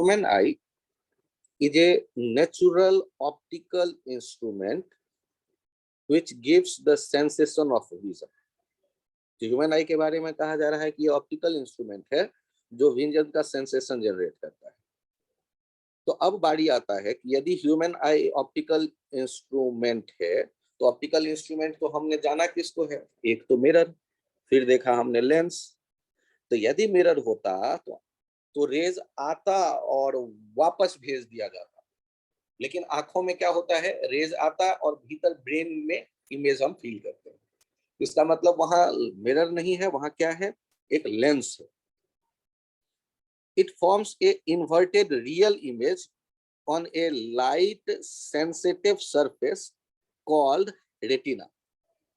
Human eye is a natural optical instrument which gives the sensation of vision. Human आई के बारे में कहा जा रहा है कि ये ऑप्टिकल इंस्ट्रूमेंट है जो विजन का सेंसेशन जनरेट करता है। तो अब बारी आता है कि यदि ह्यूमन आई ऑप्टिकल इंस्ट्रूमेंट है तो ऑप्टिकल इंस्ट्रूमेंट तो हमने जाना किसको है, एक तो मिरर, फिर देखा हमने लेंस। तो यदि मिरर होता तो रेज आता और वापस भेज दिया जाता, लेकिन आंखों में क्या होता है, रेज आता और भीतर ब्रेन में इमेज हम फील करते हैं। इसका मतलब वहां मिरर नहीं है, वहां क्या है, एक लेंस है। It forms a inverted real image on A light sensitive surface called retina.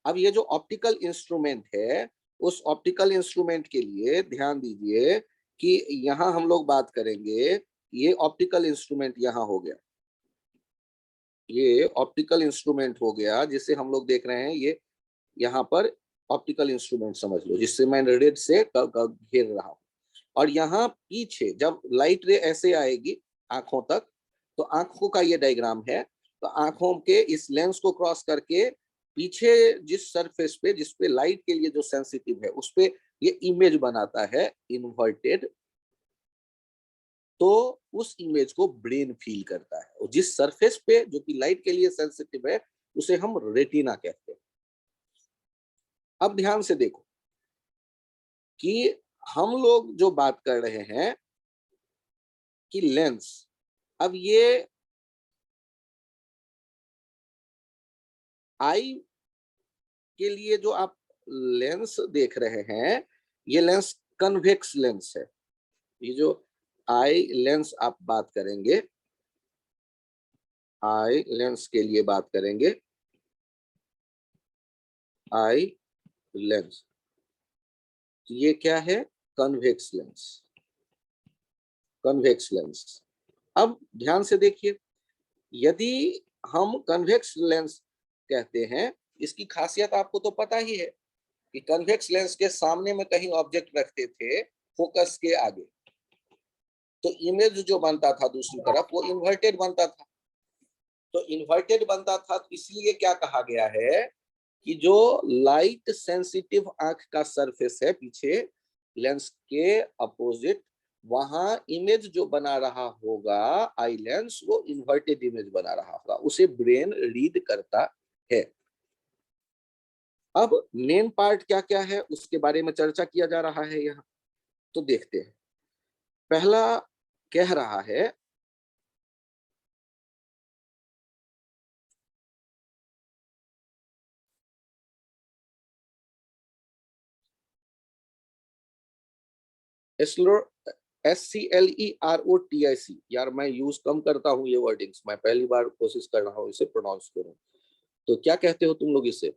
अब ये जो ऑप्टिकल इंस्ट्रूमेंट है, उस ऑप्टिकल इंस्ट्रूमेंट के लिए ध्यान दीजिए कि यहां हम लोग बात करेंगे, ये ऑप्टिकल इंस्ट्रूमेंट यहां हो गया, ये ऑप्टिकल इंस्ट्रूमेंट हो गया जिसे हम लोग देख रहे हैं, ये यहाँ पर ऑप्टिकल इंस्ट्रूमेंट समझ लो, जिससे मैं रेड से घेर रहा हूं। और यहाँ पीछे जब लाइट रे ऐसे आएगी आंखों तक, तो आंखों का ये डायग्राम है। तो आंखों के इस लेंस को क्रॉस करके पीछे जिस सरफेस पे, जिस पे लाइट के लिए जो सेंसिटिव है, उस पे ये इमेज बनाता है इन्वर्टेड। तो उस इमेज को ब्रेन फील करता है, और जिस सरफेस पे जो कि लाइट के लिए सेंसिटिव है उसे हम रेटिना कहते हैं। अब ध्यान से देखो कि हम लोग जो बात कर रहे हैं कि लेंस, अब ये आई के लिए जो आप लेंस देख रहे हैं, ये लेंस कन्वेक्स लेंस है। ये जो आई लेंस आप बात करेंगे, आई लेंस के लिए बात करेंगे, आई लेंस, ये क्या है, कन्वेक्स लेंस, कन्वेक्स लेंस। अब ध्यान से देखिए, यदि हम कन्वेक्स लेंस कहते हैं, इसकी खासियत आपको तो पता ही है कि कन्वेक्स लेंस के सामने में कहीं ऑब्जेक्ट रखते थे फोकस के आगे, तो इमेज जो बनता था दूसरी तरफ वो इन्वर्टेड बनता था। तो इन्वर्टेड बनता था, तो इसलिए क्या कहा गया है कि जो लाइट सेंसिटिव आंख का सरफेस है पीछे लेंस के अपोजिट, वहां इमेज जो बना रहा होगा आई लेंस, वो इन्वर्टेड इमेज बना रहा होगा, उसे ब्रेन रीड करता है। अब मेन पार्ट क्या क्या है उसके बारे में चर्चा किया जा रहा है यहाँ, तो देखते हैं। पहला कह रहा है SCLEROTIC। यार मैं यूज कम करता हूँ ये वर्डिंग्स, मैं पहली बार कोशिश कर रहा हूँ इसे प्रोनाउंस करूं। तो क्या कहते हो तुम लोग इसे?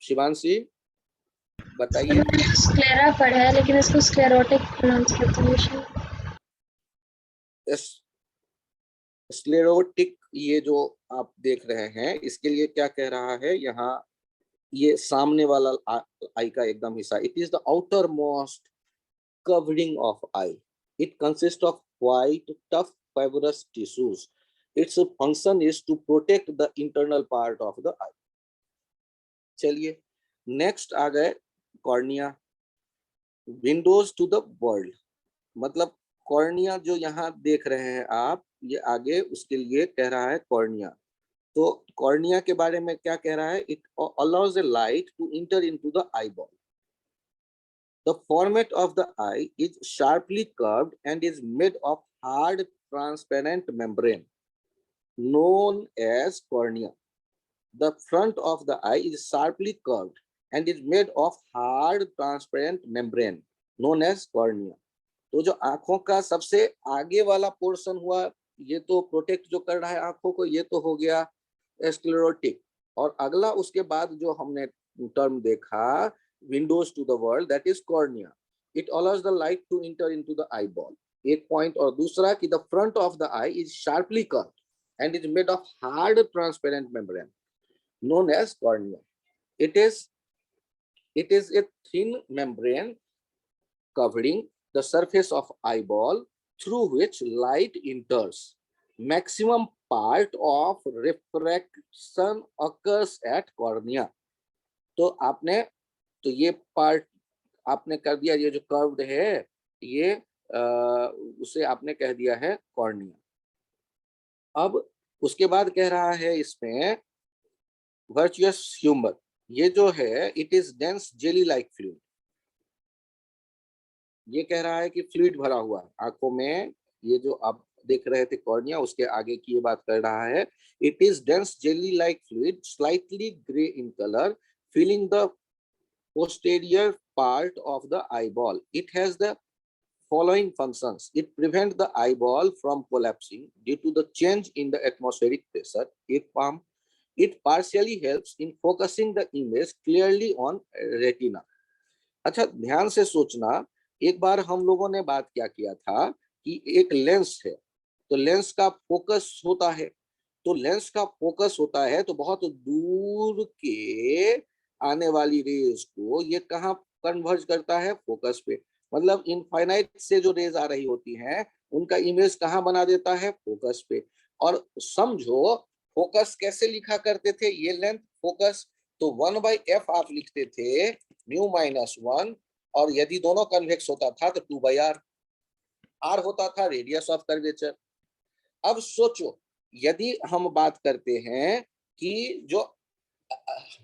शिवांशी बताइए। स्क्लेरा पढ़ा है लेकिन इसको स्क्लेरोटिक प्रोनाउंस करते हैं। स्क्लेरोटिक, ये जो आप देख रहे हैं इसके लिए क्या कह रहा है यहाँ, ये सामने वाला आई का एकदम हिस्सा, it is the outer most covering of eye, it consist of quite tough fibrous tissues, its function is to protect the internal part of the eye. चलिए नेक्स्ट आ गए cornea, windows to the world. मतलब cornea जो यहाँ देख रहे हैं आप, ये आगे उसके लिए कह रहा है कॉर्निया। तो कॉर्निया के बारे में क्या कह रहा है, it allows a light to enter into the eyeball. The format of the eye is sharply curved and is made of hard transparent membrane known as cornea. The front of the eye is sharply curved and is made of hard transparent membrane known as cornea. तो जो आंखों का सबसे आगे वाला portion हुआ, ये तो प्रोटेक्ट जो कर रहा है आंखों को, ये तो हो गया स्क्लेरोटिक। और अगला उसके बाद जो हमने टर्म देखा, windows to the world, that is cornea. It allows the light to enter into the eye ball, एक पॉइंट। और दूसरा कि the front of the eye is sharply curved and is made of hard transparent membrane known as cornea. It is It is a thin membrane covering the surface of eyeball through which light enters. Maximum part of refraction occurs at cornea. तो आपने तो ये part आपने कर दिया, ये जो curved है ये उसे आपने कह दिया है कॉर्निया। अब उसके बाद कह रहा है इसमें वर्चुअस ह्यूमर, ये जो है it is dense jelly like fluid. ये कह रहा है कि फ्लूइड भरा हुआ है आंखों में, ये जो आप देख रहे थे कॉर्निया उसके आगे की ये बात कर रहा है। It is dense jelly like fluid slightly grey in colour filling the posterior part of the eyeball. It has the following functions. It prevents the eyeball from collapsing due to the change in the atmospheric pressure. It partially helps in focusing the image clearly on retina. अच्छा, ध्यान से सोचना, एक बार हम लोगों ने बात क्या किया था कि एक लेंस है, तो लेंस का फोकस होता है, तो लेंस का फोकस होता है तो बहुत दूर के आने वाली रेज को ये कहाँ कन्वर्ज करता है, फोकस पे। मतलब इनफाइनाइट से जो रेज आ रही होती हैं उनका इमेज कहाँ बना देता है, फोकस पे। और समझो फोकस कैसे लिखा करते थे, ये लेंथ फोकस, तो 1/f आप लिखते थे μ-1, और यदि दोनों कन्वेक्स होता था तो 2/r, r होता था रेडियस ऑफ कर्वेचर। अब सोचो यदि हम बात करते हैं कि जो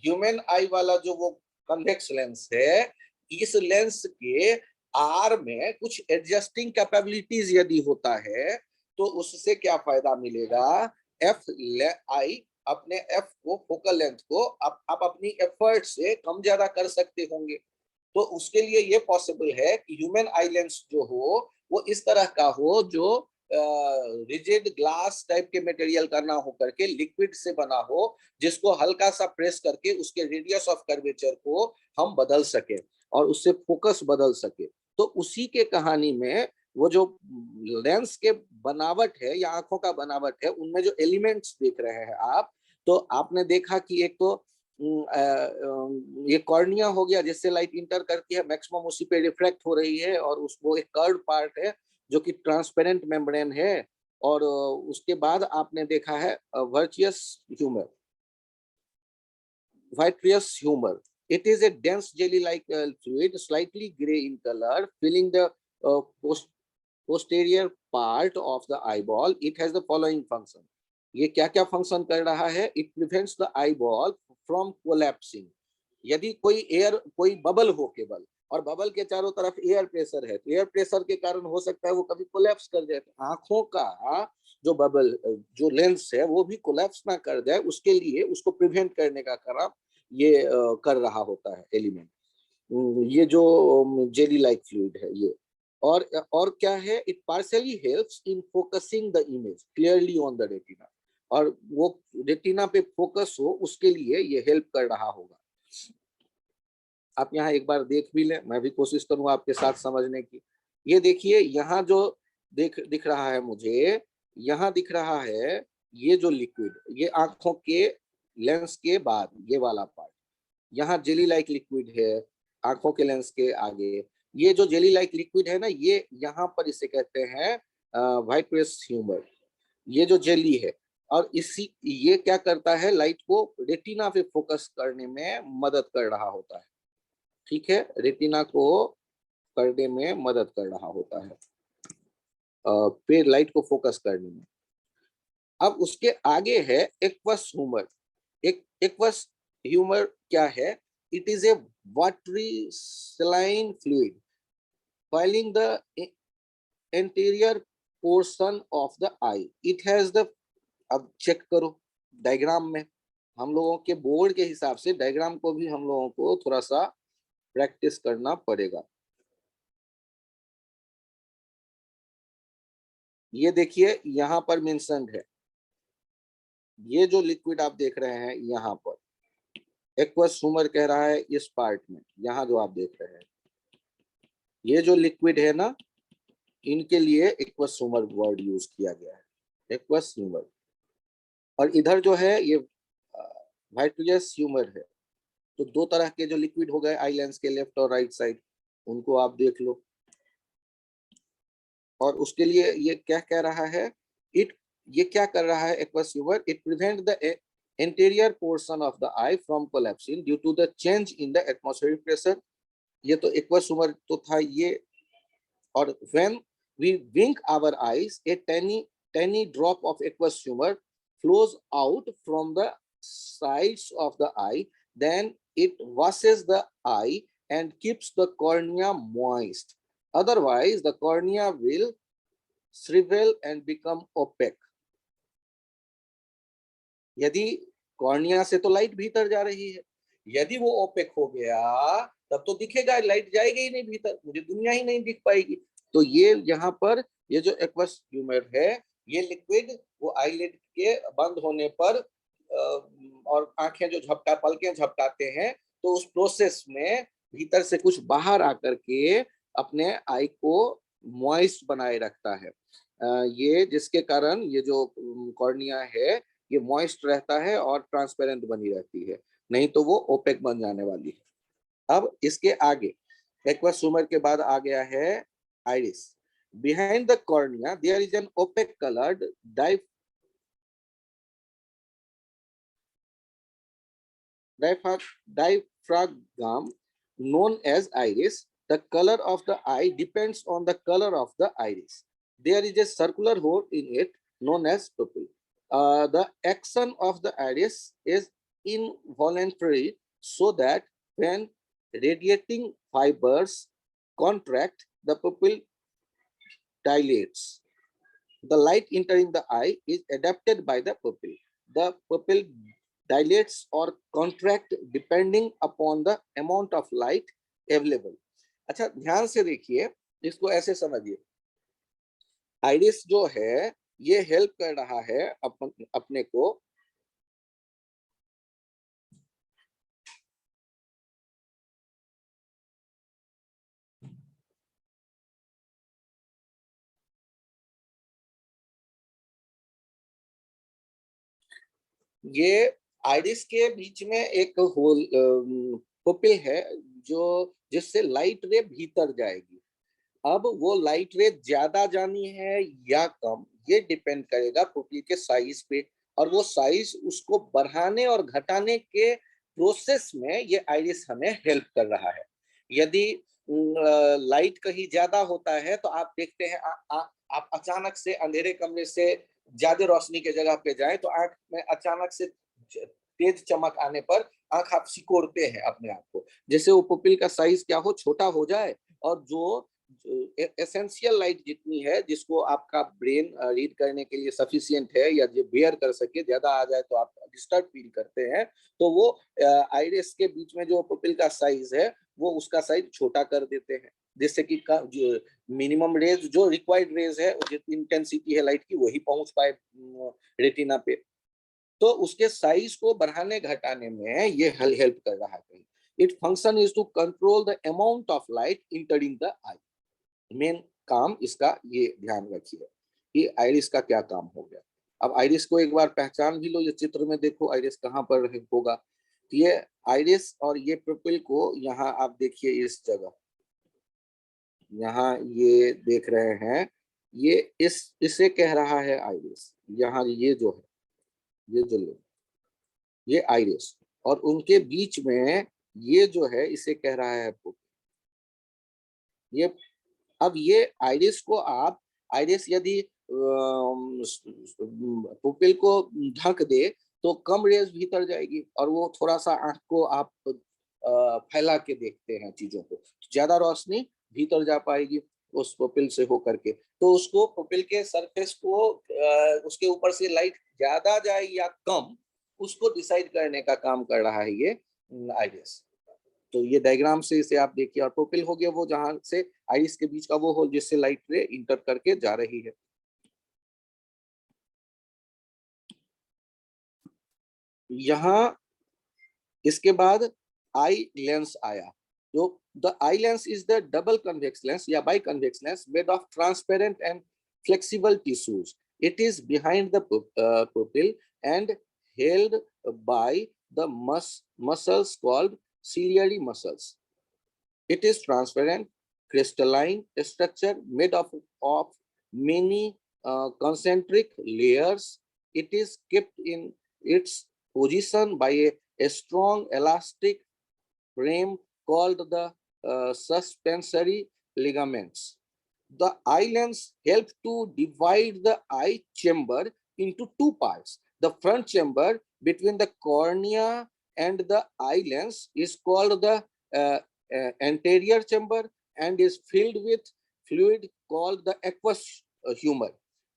ह्यूमन आई वाला जो वो कन्वेक्स लेंस है, इस लेंस के आर में कुछ एडजस्टिंग कैपेबिलिटीज यदि होता है तो उससे क्या फायदा मिलेगा, एफ आई अपने एफ को, फोकल लेंथ को आप अपनी एफर्ट से कम ज्यादा कर सकते होंगे। तो उसके लिए ये पॉसिबल है कि ह्यूमन आई लेंस जो हो वो इस तरह का हो जो रिजिड ग्लास टाइप के मटेरियल का ना हो करके लिक्विड से बना हो, जिसको हल्का सा प्रेस करके उसके रेडियस ऑफ कर्वेचर को हम बदल सके और उससे फोकस बदल सके। तो उसी के कहानी में वो जो लेंस के बनावट है या आंखों का बनावट है, उनमें जो एलिमेंट्स देख रहे हैं आप, तो आपने देखा कि एक तो ये कॉर्निया हो गया जिससे लाइट इंटर करती है, मैक्सिमम उसी पे रिफ्लेक्ट हो रही है, और उसको एक कर्व पार्ट है जो कि ट्रांसपेरेंट मेम्ब्रेन है। और उसके बाद आपने देखा है virtuous humour, vitreous humor. It is a dense jelly-like fluid, slightly gray in color, filling the posterior part of the eyeball. It has the following function. ये क्या क्या फंक्शन कर रहा है, it prevents the eyeball from collapsing. यदि कोई bubble हो केवल, और बबल के चारों तरफ एयर प्रेशर है, तो एयर प्रेशर के कारण हो सकता है वो कभी कोलैप्स कर जाए, आंखों का जो बबल जो लेंस है वो भी कोलैप्स ना कर जाए, उसके लिए उसको प्रिवेंट करने का काम ये कर रहा होता है एलिमेंट, ये जो जेली लाइक फ्लूइड है ये। और क्या है, it partially helps in focusing the image clearly on the retina, और वो रेटिना पे फोकस हो उसके लिए ये हेल्प कर रहा होगा। आप यहाँ एक बार देख भी लें, मैं भी कोशिश करूंगा आपके साथ समझने की। ये देखिए यहाँ जो दिख रहा है मुझे, यहाँ दिख रहा है ये जो लिक्विड, ये आंखों के लेंस के बाद ये वाला पार्ट, यहाँ जेली लाइक लिक्विड है आंखों के लेंस के आगे। ये जो जेली लाइक लिक्विड है ना, ये यहाँ पर इसे कहते हैं वाइट्रेस ह्यूमर, ये जो जेली है। और इसी ये क्या करता है, लाइट को रेटिना पे फोकस करने में मदद कर रहा होता है, ठीक है, रेटिना को करने में मदद कर रहा होता है, फिर लाइट को फोकस करने में। अब उसके आगे है एक्वस ह्यूमर। एक्वस ह्यूमर क्या है, it is a watery saline fluid filling the anterior portion of the eye. It has the, अब चेक करो डायग्राम में, हम लोगों के बोर्ड के हिसाब से डायग्राम को भी हम लोगों को थोड़ा सा प्रैक्टिस करना पड़ेगा। ये देखिए यहाँ पर मेंशन्ड है, ये जो लिक्विड आप देख रहे हैं यहाँ पर एक्वस ह्यूमर कह रहा है इस पार्ट में, यहाँ जो आप देख रहे हैं ये जो लिक्विड है ना, इनके लिए एक्वस ह्यूमर वर्ड यूज किया गया है, एक्वस ह्यूमर। और इधर जो है ये वाइट्रियस ह्यूमर है, तो दो तरह के जो लिक्विड हो गए आई लेंस के लेफ्ट और राइट साइड, उनको आप देख लो। और उसके लिए ये क्या कह रहा है, ये क्या कर रहा है aqueous humour, it prevent the anterior portion of the eye from collapsing due to the change in the atmospheric pressure। ये तो एक्वस ह्यूमर तो था ये। और when we wink our eyes, a tiny drop of aqueous humor flows out from the sides of the eye, then it washes the eye and keeps the cornea moist, otherwise the cornea will shrivel and become opaque। यदि cornea से तो light भीतर जा रही है, यदि वो OPEC हो गया तब तो दिखेगा, लाइट जाएगी ही नहीं भीतर, मुझे दुनिया ही नहीं दिख पाएगी। तो ये यहाँ पर ये जो एक्वस ह्यूमर है, ये लिक्विड वो आईलिड के बंद होने पर और आंखें जो पलकें झपकाते हैं, तो उस प्रोसेस में भीतर से कुछ बाहर आकर के अपने आई को मॉइस्ट बनाए रखता है। ये जिसके कारण ये जो कॉर्निया है ये मॉइस्ट रहता है और ट्रांसपेरेंट बनी रहती है, नहीं तो वो ओपेक बन जाने वाली है। अब इसके आगे एक्वस ह्यूमर के बाद आ गया है iris. Behind the cornea there is an opaque coloured diaphragm known as iris। The color of the eye depends on the color of the iris. There is a circular hole in it known as pupil। The action of the iris is involuntary, so that when radiating fibers contract, the pupil dilates। The light entering the eye is adapted by the pupil। The pupil dilates or contract depending upon the amount of light available। अच्छा ध्यान से देखिए, इसको ऐसे समझिए, iris जो है ये हेल्प कर रहा है अपने को ये आइरिस के बीच में एक होल पुपिल है जो जिससे लाइट रे भीतर जाएगी। अब वो लाइट रे ज्यादा जानी है या कम, ये डिपेंड करेगा पुपिल के साइज पे, और वो साइज उसको बढ़ाने और घटाने के प्रोसेस में ये आइरिस हमें हेल्प कर रहा है। यदि लाइट कहीं ज्यादा होता है तो आप देखते हैं आप अचानक से अंधेरे कमरे से ज्यादा रोशनी के जगह पे जाए तो आंख में अचानक से तेज चमक आने पर आंख आप सिकोड़ते हैं अपने आप को। जैसे वो पुपिल का साइज क्या हो, छोटा हो जाए, और जो एसेंशियल लाइट जितनी है जिसको आपका ब्रेन रीड करने के लिए सफिशिएंट है या जो बेयर कर सके, ज्यादा आ जाए तो आप डिस्टर्ब फील करते हैं, तो वो आइरिस के बीच में जो पुपिल का साइज है वो उसका साइज छोटा कर देते हैं, जिससे कि जो मिनिमम रेज जो रिक्वायर्ड रेज है जितनी इंटेंसिटी है लाइट की वही पहुंच पाए रेटिना पे। तो उसके साइज को बढ़ाने घटाने में ये हेल्प कर रहा है। It function is to control the amount of light entering the eye. Main काम इसका ये ध्यान रखिए कि आइरिस का क्या काम हो गया। अब आइरिस को एक बार पहचान भी लो, ये चित्र में देखो आइरिस कहाँ पर होगा। तो ये आइरिस और ये पुपिल को यहाँ आप देखिए, इस जगह यहाँ ये देख रहे हैं, ये इसे कह रहा है आइरिस। यहाँ ये जो है ये जो ये आइरिस, और उनके बीच में ये जो है इसे कह रहा है पुपिल। ये अब ये आइरिस को आप आइरिस यदि पुपिल को ढक दे तो कम रेज भीतर जाएगी और वो थोड़ा सा आंख को आप फैला के देखते हैं चीजों को, ज्यादा रोशनी भीतर जा पाएगी उस पुपिल से होकर के। तो उसको पुपिल के सरफेस को उसके ऊपर से लाइट ज्यादा जाए या कम, उसको डिसाइड करने का काम कर रहा है ये आइरिस। तो ये डायग्राम से इसे आप देखिए, और पुपिल हो गया वो जहां से आइरिस के बीच का वो होल जिससे लाइट रे इंटर करके जा रही है। यहाँ इसके बाद आई लेंस आया। जो the eye lens is the double convex lens या biconvex lens made of transparent and flexible tissues. It is behind the pupil and held by the muscles called ciliary muscles. It is transparent, crystalline structure made of many concentric layers. It is kept in its position by a strong elastic frame called the suspensory ligaments. The eye lens help to divide the eye chamber into two parts. The front chamber between the cornea and the eye lens is called the anterior chamber and is filled with fluid called the aqueous humor,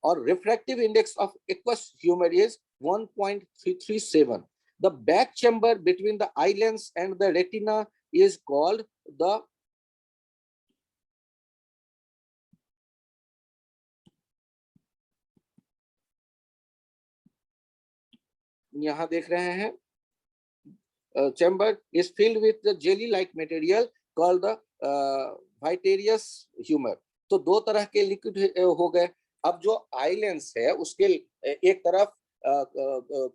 or refractive index of aqueous humor is 1.337. The back chamber between the eye lens and the retina is called the यहाँ देख रहे हैं chamber is filled with the jelly like material called the vitreous humor. तो दो तरह के liquid हो गए. अब जो आई लेंस है उसके एक तरफ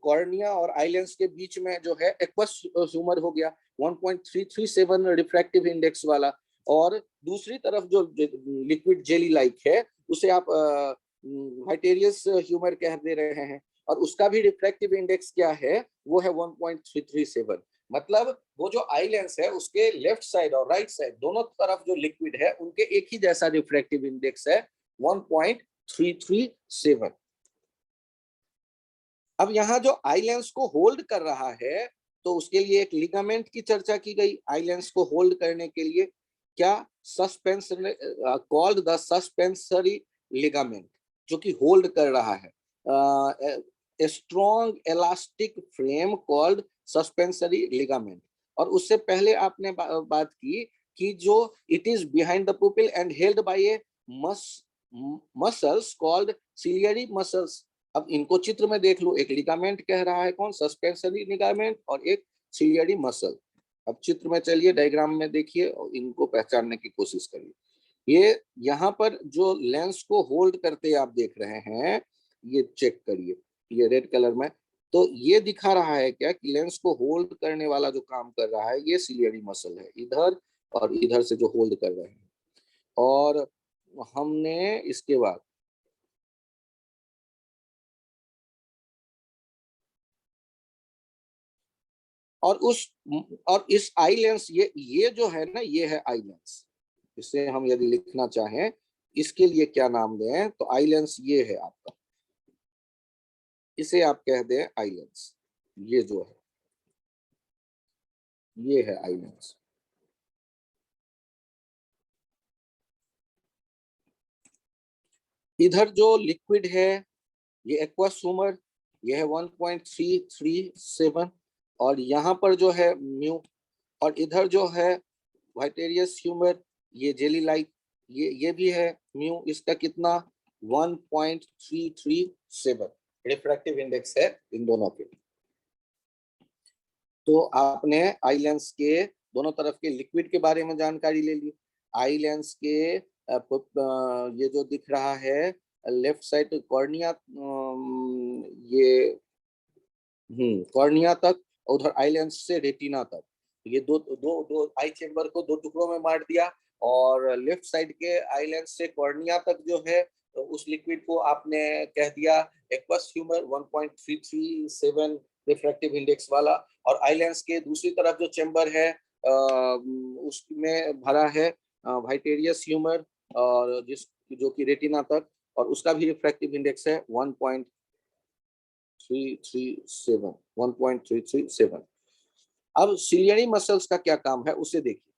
कॉर्निया और आई लेंस के बीच में जो है एक्वस ह्यूमर हो गया 1.337 रिफ्रैक्टिव इंडेक्स वाला, और दूसरी तरफ जो लिक्विड जेली लाइक है उसे आप वाइटेरियस ह्यूमर कह दे रहे हैं, और उसका भी रिफ्रैक्टिव इंडेक्स क्या है, वो है 1.337. मतलब वो जो आई लेंस है उसके लेफ्ट साइड और राइट साइड दोनों तरफ जो लिक्विड है उनके एक ही जैसा रिफ्रैक्टिव इंडेक्स है 1.337. अब यहाँ जो आई लेंस को होल्ड कर रहा है तो उसके लिए एक लिगामेंट की चर्चा की गई. आई लेंस को होल्ड करने के लिए क्या suspensory called the suspensory ligament, जो कि होल्ड कर रहा है. Strong elastic frame called suspensory ligament. और उससे पहले आपने बात की कि जो it is behind the pupil and held by A muscles called ciliary muscles. अब इनको चित्र में देख लो, एक लिगामेंट कह रहा है कौन, सस्पेंसरी लिगामेंट, और एक सिलियरी मसल. अब चित्र में चलिए, डायग्राम में देखिए और इनको पहचानने की कोशिश करिए. ये यहाँ पर जो लेंस को होल्ड करते आप देख रहे हैं, ये चेक करिए, ये रेड कलर में, तो ये दिखा रहा है क्या कि लेंस को होल्ड करने वाला जो काम कर रहा है ये सिलियरी मसल है, इधर और इधर से जो होल्ड कर रहे हैं. और हमने इसके बाद और इस आई लेंस, ये जो है ना, ये है आई लेंस. इसे हम यदि लिखना चाहें इसके लिए क्या नाम दें, तो आई लेंस ये है आपका, इसे आप कह दें आई लेंस. ये जो है ये है आई लेंस. इधर जो लिक्विड है ये एक्वस ह्यूमर, ये है 1.337, और यहाँ पर जो है म्यू, और इधर जो है वाइटेरियस ह्यूमर, ये जेली लाइक, ये भी है म्यू. इसका कितना 1.337 रिफ्रैक्टिव इंडेक्स है इन दोनों के. तो आपने आई लेंस के दोनों तरफ के लिक्विड के बारे में जानकारी ले ली. आई लेंस के ये जो दिख रहा है लेफ्ट साइड कॉर्निया, ये कॉर्निया तक, उधर आई लेंस से रेटिना तक, ये दो आई चेम्बर को दो टुकड़ों में बांट दिया. और लेफ्ट साइड के आई लेंस से कॉर्निया तक जो है तो उस लिक्विड को आपने कह दिया एक्वस ह्यूमर 1.337 रिफ्रैक्टिव इंडेक्स वाला, और आई लेंस के दूसरी तरफ जो चेम्बर है उसमें भरा है वाइटेरियस ह्यूमर, और जो कि रेटिना तक, और उसका भी रिफ्रैक्टिव इंडेक्स है 1.337. अब सिलियरी मसल्स का क्या काम है उसे देखिए.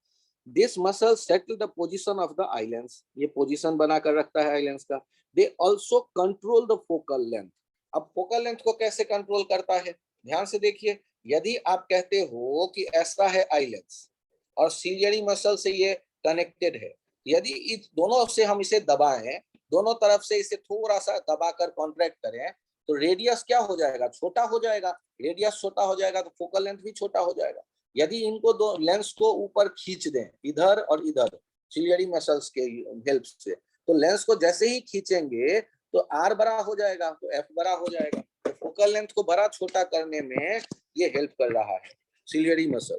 This muscle settle the position of the eye lens, ये पोजीशन बनाकर रखता है आई लेंस का. They also control the focal length. अब फोकल लेंथ को कैसे कंट्रोल करता है, ध्यान से देखिए. यदि आप कहते हो कि ऐसा है आई लेंस और सिलियरी मसल से ये कनेक्टेड है, यदि इस दोनों से हम इसे दबाएं, दोनों तरफ से इसे थोड़ा सा दबाकर कॉन्ट्रैक्ट करें, तो रेडियस क्या हो जाएगा, छोटा हो जाएगा. रेडियस छोटा हो जाएगा तो फोकल लेंथ भी छोटा हो जाएगा. यदि इनको दो लेंस को ऊपर खींच दें, इधर और इधर, सिलियरी मसल्स के हेल्प से, तो लेंस को जैसे ही खींचेंगे तो आर बड़ा हो जाएगा तो एफ बड़ा हो जाएगा. तो फोकल लेंथ को बड़ा छोटा करने में ये हेल्प कर रहा है ciliary muscle.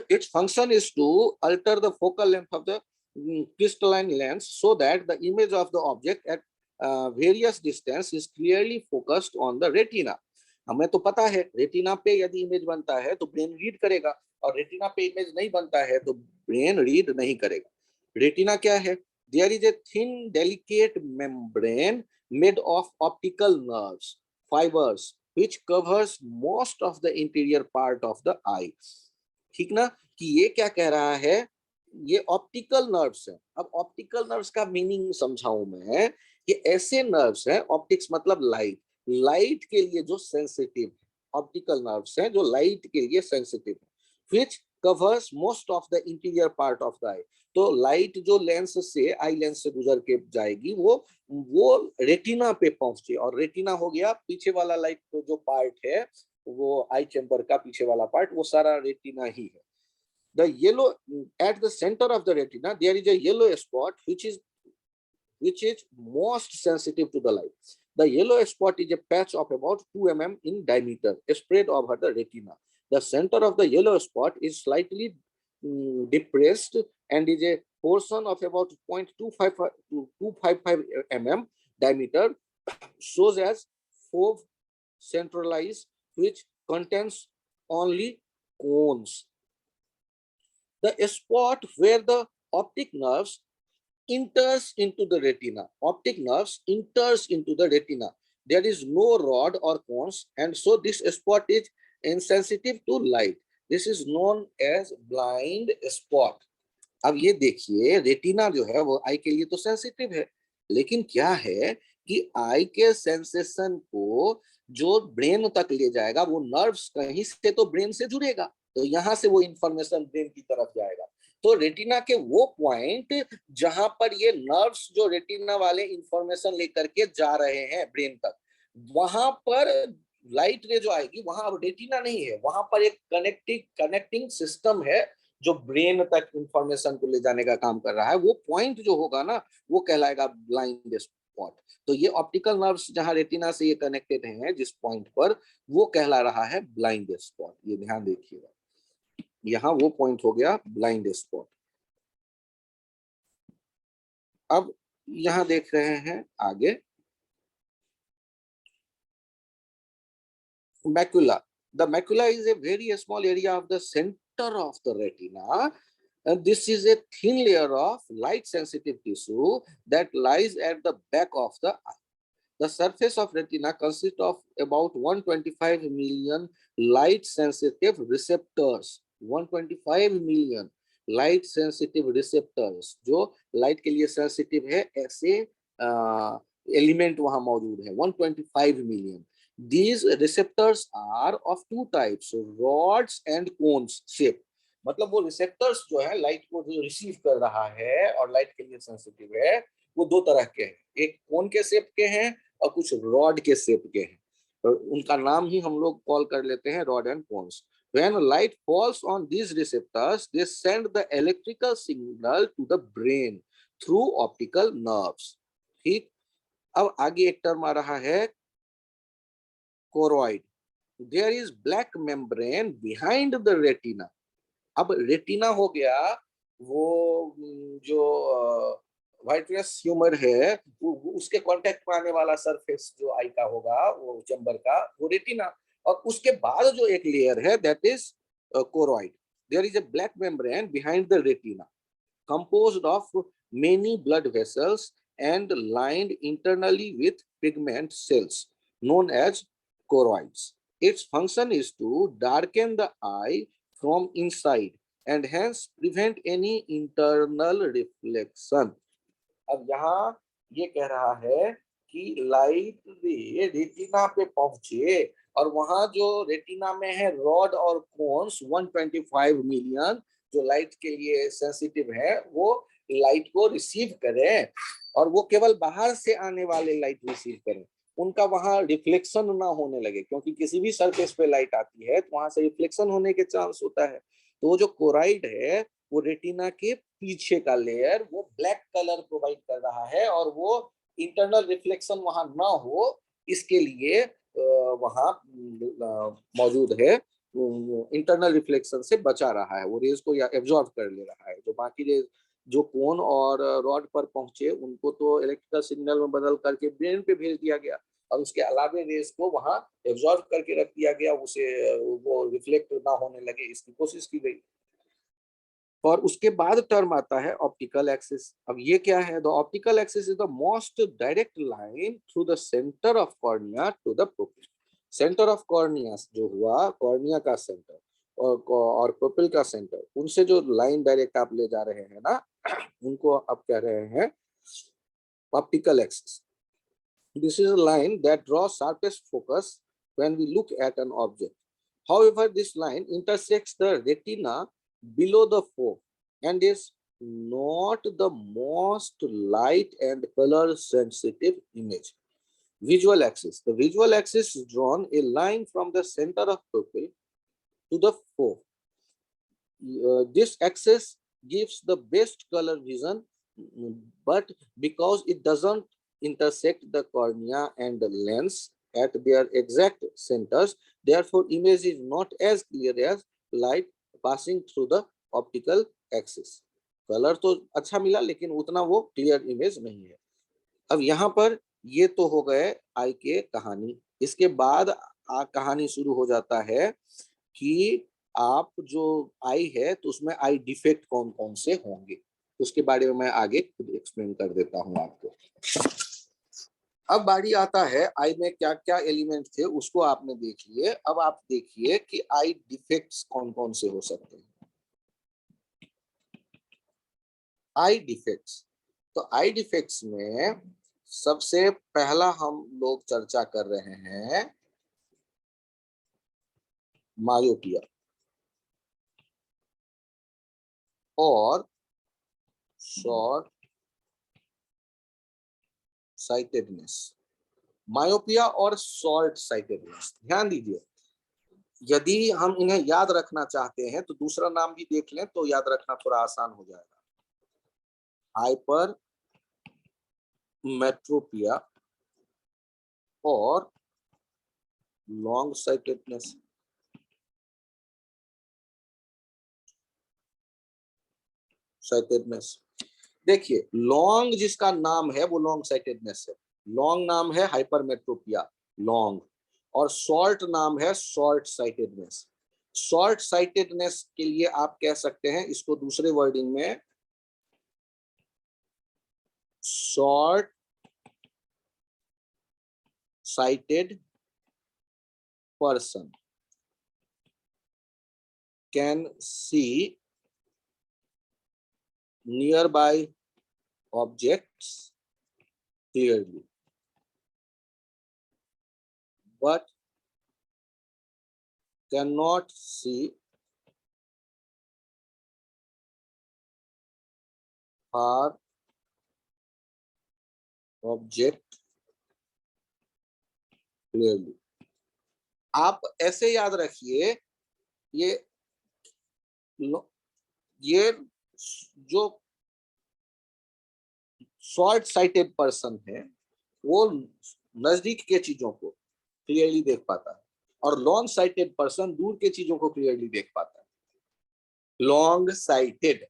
its function is to alter the focal length of the crystalline lens so that the image of the object at various distance is clearly focused on the retina. हमें तो पता है retina पे यदि image बनता है तो brain read करेगा, और रेटिना पे इमेज नहीं बनता है तो ब्रेन रीड नहीं करेगा. रेटिना क्या है? There is a thin delicate membrane made of optical nerves fibers which covers most of the interior part of the eye. ठीक ना? कि ये क्या कह रहा है, ये ऑप्टिकल नर्व्स है. अब ऑप्टिकल नर्व्स का मीनिंग समझाऊं मैं. ये ऐसे नर्व्स हैं, ऑप्टिक्स मतलब लाइट, लाइट के लिए जो सेंसिटिव, ऑप्टिकल नर्व्स हैं जो लाइट के लिए सेंसिटिव है. Which covers most of the interior part of the eye. तो लाइट जो लेंस से, आई लेंस से गुजर के जाएगी वो रेटिना पे पहुंचे, और रेटिना हो गया पीछे वाला लाइट जो पार्ट है, वो आई चैम्बर का पीछे वाला पार्ट, वो सारा रेटिना ही है. The yellow at the center of the retina there is a yellow spot which is most sensitive to the light. The yellow spot is a patch of about 2 mm in diameter spread over the retina. The center of the yellow spot is slightly depressed and is a portion of about 0.255 to 255 mm diameter, shows as fauve centralized, which contains only cones. The spot where the optic nerves enters into the retina. Optic nerves enters into the retina. There is no rod or cones, and so this spot is insensitive to light. This is known as blind spot. अब ये देखिए, retina जो है वो आई के लिए तो sensitive है, लेकिन क्या है कि आई के सेंसेशन को जो ब्रेन तक ले जाएगा, वो नर्व्स कहीं से तो ब्रेन से जुड़ेगा, तो यहां से वो इंफॉर्मेशन ब्रेन की तरफ जाएगा. तो रेटिना के वो पॉइंट जहां पर ये नर्व्स जो रेटिना वाले इंफॉर्मेशन लेकर के जा रहे हैं ब्रेन तक, वहां पर लाइट रे जो आएगी, वहां अब रेटिना नहीं है, वहां पर एक कनेक्टिंग सिस्टम है जो ब्रेन तक इंफॉर्मेशन को ले जाने का काम कर रहा है. वो पॉइंट जो होगा ना, वो कहलाएगा ब्लाइंड स्पॉट. तो ये ऑप्टिकल नर्व्स जहां रेटिना से ये कनेक्टेड हैं जिस पॉइंट पर, वो कहला रहा है ब्लाइंड स्पॉट. ये ध्यान देखिएगा, यहाँ वो पॉइंट हो गया ब्लाइंड स्पॉट. अब यहाँ देख रहे हैं आगे, macula. The macula is a very small area of the center of the retina, and this is a thin layer of light sensitive tissue that lies at the back of the eye. The surface of retina consists of about 125 million light sensitive receptors. 125 million light sensitive receptors, जो light के लिए sensitive है, ऐसे element वहां मौजूद है. 125 million. These receptors are of two types, rods and cones shape. मतलब वो रिसेप्टर्स जो है लाइट को जो रिसीव कर रहा है और लाइट के लिए सेंसिटिव है, वो दो तरह के हैं. एक कोन के शेप के हैं और कुछ रॉड के शेप के हैं. तो उनका नाम ही हम लोग कॉल कर लेते हैं rod and cones. When light falls on these receptors, they send the electrical signal to the brain through optical nerves. ठीक. अब आगे एक टर्म आ रहा है choroid. There is black membrane behind the retina. अब रेटिना हो गया, वो जो व्हाइटनेस ह्यूमर है, उसके कांटेक्ट में आने वाला सरफेस जो आई का होगा, वो चैम्बर का, वो रेटिना. और उसके बाद जो एक लेयर है, that is choroid. There is a black membrane behind the retina, composed of many blood vessels and lined internally with pigment cells known as choroids. Its function is to darken the eye from inside and hence prevent any internal reflection. अब यहाँ ये कह रहा है कि light रे retina पे पहुंचे, और वहां जो रेटिना में है रॉड और कोन्स 125 मिलियन जो लाइट के लिए सेंसिटिव है, वो लाइट को रिसीव करें, और वो केवल बाहर से आने वाले लाइट रिसीव करें, उनका वहां रिफ्लेक्शन ना होने लगे. क्योंकि किसी भी सरफेस पे लाइट आती है तो वहां से रिफ्लेक्शन होने के चांस होता है. तो वो जो कोराइड है, वो रेटिना के पीछे का लेयर, वो ब्लैक कलर प्रोवाइड कर रहा है, और वो इंटरनल रिफ्लेक्शन वहां ना हो, इसके लिए वहां मौजूद है. इंटरनल रिफ्लेक्शन से बचा रहा है, वो रेज को या एब्जॉर्ब कर ले रहा है। जो बाकी रेज जो कोन और रॉड पर पहुंचे उनको तो इलेक्ट्रिकल सिग्नल में बदल करके ब्रेन पे भेज दिया गया, और उसके अलावा रेज को वहां एब्जॉर्ब करके रख दिया गया, उसे वो रिफ्लेक्ट ना होने लगे इसकी कोशिश की गई। और उसके बाद टर्म आता है ऑप्टिकल एक्सिस। अब ये क्या है? The optical axis is the most direct line through the centre of cornea to the pupil. Centre of cornea जो हुआ, कॉर्निया का सेंटर और पुपिल का सेंटर, उनसे जो लाइन डायरेक्ट आप ले जा रहे हैं ना, उनको आप कह रहे हैं optical axis. This is a line that draws sharpest focus when we look at an object. However, this line intersects the retina below the fovea and is not the most light and color sensitive image. Visual axis. The visual axis is drawn a line from the center of pupil to the fovea. This axis gives the best color vision, but because it doesn't intersect the cornea and the lens at their exact centers, therefore image is not as clear as light passing through the optical axis. Colour तो अच्छा मिला लेकिन उतना वो clear image नहीं है। अब यहाँ पर ये तो हो गए आई के कहानी। इसके बाद कहानी शुरू हो जाता है कि आप जो आई है तो उसमें आई डिफेक्ट कौन कौन से होंगे, उसके बारे में मैं आगे खुद एक्सप्लेन कर देता हूं आपको। अब बारी आता है आई में क्या क्या एलिमेंट थे उसको आपने देख लिए। अब आप देखिए कि आई डिफेक्ट्स कौन कौन से हो सकते हैं। आई डिफेक्ट्स, तो आई डिफेक्ट्स में सबसे पहला हम लोग चर्चा कर रहे हैं मायोपिया और शॉर्ट साइटेडनेस। मायोपिया और शॉर्ट साइटेडनेस, ध्यान दीजिए, यदि हम इन्हें याद रखना चाहते हैं तो दूसरा नाम भी देख लें तो याद रखना थोड़ा आसान हो जाएगा। हाइपर मेट्रोपिया और लॉन्ग साइटेडनेस। साइटेडनेस देखिए, लॉन्ग जिसका नाम है वो लॉन्ग साइटेडनेस है। लॉन्ग नाम है हाइपरमेट्रोपिया, लॉन्ग, और शॉर्ट नाम है शॉर्ट साइटेडनेस। शॉर्ट साइटेडनेस के लिए आप कह सकते हैं इसको दूसरे वर्डिंग में short sighted person can see nearby objects clearly, but cannot see far object clearly। आप ऐसे याद रखिए, ये जो शॉर्ट साइटेड पर्सन है वो नजदीक के चीजों को क्लियरली देख पाता है, और लॉन्ग साइटेड पर्सन दूर के चीजों को क्लियरली देख पाता है। लॉन्ग साइटेड,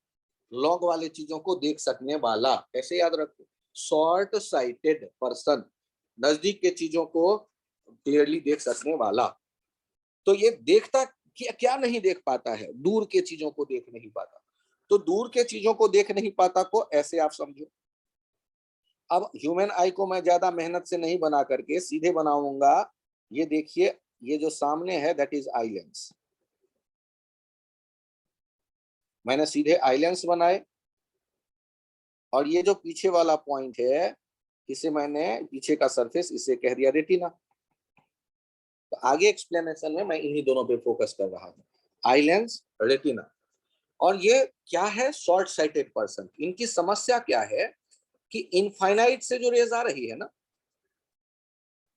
लॉन्ग वाले चीजों को देख सकने वाला, ऐसे याद रखो। शॉर्ट साइटेड पर्सन नजदीक के चीजों को क्लियरली देख सकने वाला। तो ये देखता क्या नहीं देख पाता है? दूर के चीजों को देख नहीं पाता। तो दूर के चीजों को देख नहीं पाता को ऐसे आप समझो। अब ह्यूमन आई को मैं ज्यादा मेहनत से नहीं बना करके सीधे बनाऊंगा। ये देखिए, ये जो सामने है दैट इज आई लेंस। मैंने सीधे आई लेंस बनाए, और ये जो पीछे वाला पॉइंट है इसे मैंने पीछे का सरफेस इसे कह दिया रेटिना। तो आगे एक्सप्लेनेशन में मैं इन्हीं दोनों पे फोकस कर रहा हूँ, आई लेंस, रेटिना। और ये क्या है? Short sighted person. इनकी समस्या क्या है कि इनफाइनाइट से जो रेज आ रही है ना,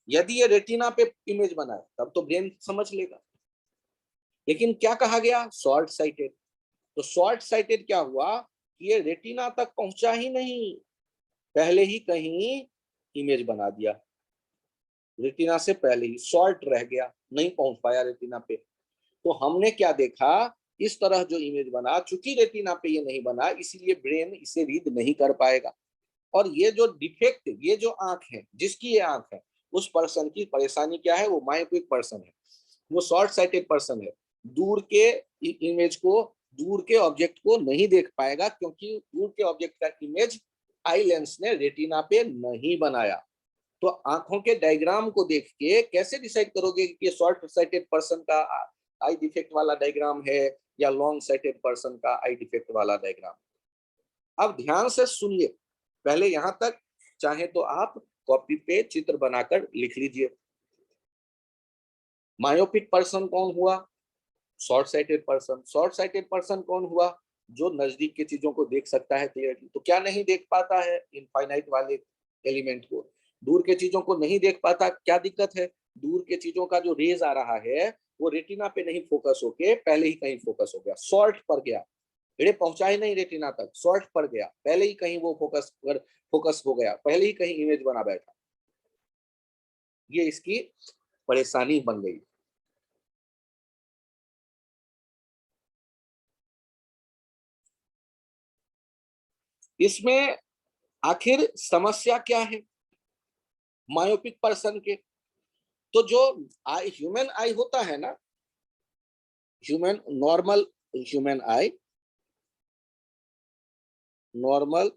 यदि ये रेटिना पे इमेज बनाए तब तो ब्रेन समझ लेगा, लेकिन क्या कहा गया? Short sighted. तो शॉर्ट साइटेड क्या हुआ कि ये रेटिना तक पहुंचा ही नहीं, पहले ही कहीं इमेज बना दिया, रेटिना से पहले ही शॉर्ट रह गया, नहीं पहुंच पाया रेटिना पे। तो हमने क्या देखा, इस तरह जो इमेज बना, चूंकि रेटिना पे ये नहीं बना इसीलिए ब्रेन इसे रीड नहीं कर पाएगा। और ये जो डिफेक्ट, ये जो आंख है, जिसकी ये आंख है, उस पर्सन की परेशानी क्या है, वो मायोपिक पर्सन है, वो शॉर्ट साइटेड पर्सन है। दूर के इमेज को, दूर के ऑब्जेक्ट को नहीं देख पाएगा, क्योंकि दूर के ऑब्जेक्ट का इमेज आई लेंस ने रेटिना पे नहीं बनाया। तो आंखों के डायग्राम को देख के कैसे डिसाइड करोगे कि शॉर्ट साइटेड पर्सन का आई डिफेक्ट वाला डायग्राम है या लॉन्ग साइटेड पर्सन का आई डिफेक्ट वाला डायग्राम। अब ध्यान से सुनिए, पहले यहां तक चाहे तो आप कॉपी पे चित्र बनाकर लिख लीजिए। मायोपिक पर्सन कौन हुआ, short sighted person. Short sighted person कौन हुआ, जो नजदीक की चीजों को देख सकता है क्लियरली, तो क्या नहीं देख पाता है इनफाइनाइट वाले एलिमेंट को, दूर के चीजों को नहीं देख पाता। क्या दिक्कत है, दूर के चीजों का जो रेज आ रहा है वो रेटिना पे नहीं फोकस होके पहले ही कहीं फोकस हो गया, शॉर्ट पर गया, रे पहुंचा ही नहीं रेटिना तक, शॉर्ट पर गया, पहले ही कहीं वो फोकस हो गया, पहले ही कहीं इमेज बना बैठा। ये इसकी परेशानी बन गई। इसमें आखिर समस्या क्या है मायोपिक पर्सन के, तो जो आई, ह्यूमन आई होता है ना, ह्यूमन नॉर्मल ह्यूमन आई, नॉर्मल